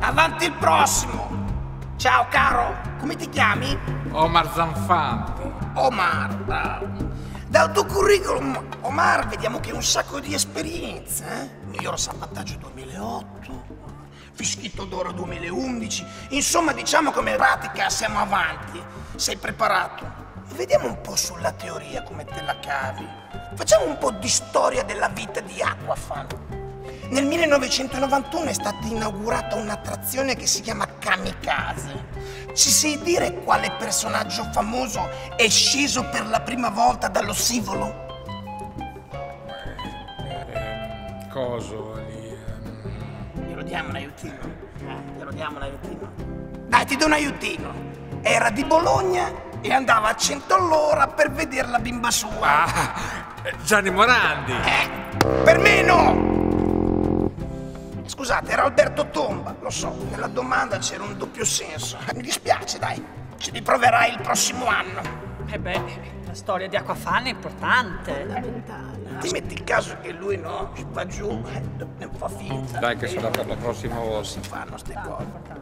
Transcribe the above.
Avanti il prossimo. Ciao caro, come ti chiami? Omar Zanfante. Omar, bravo. Dal tuo curriculum, Omar, vediamo che hai un sacco di esperienze, Miglior salvataggio 2008, Fischitto d'oro 2011. Insomma, diciamo come pratica siamo avanti. Sei preparato? Vediamo un po' sulla teoria come te la cavi. Facciamo un po' di storia della vita di Aquafan. Nel 1991 è stata inaugurata un'attrazione che si chiama Kamikaze. Ci sai dire quale personaggio famoso è sceso per la prima volta dallo scivolo? Coso lì. Glielo diamo un aiutino. Glielo diamo un aiutino. Dai, ti do un aiutino. Era di Bologna e andava a 100 all'ora per vedere la bimba sua. Ah, Gianni Morandi. Per me no! Scusate, era Alberto Tomba, lo so, nella domanda c'era un doppio senso. Mi dispiace, dai, ci riproverai il prossimo anno. La storia di Aquafan è importante. Fondamentale. Ti metti il caso che lui no, va giù, fa finta. Dai che sarà per la prossima volta. Si fanno ste cose.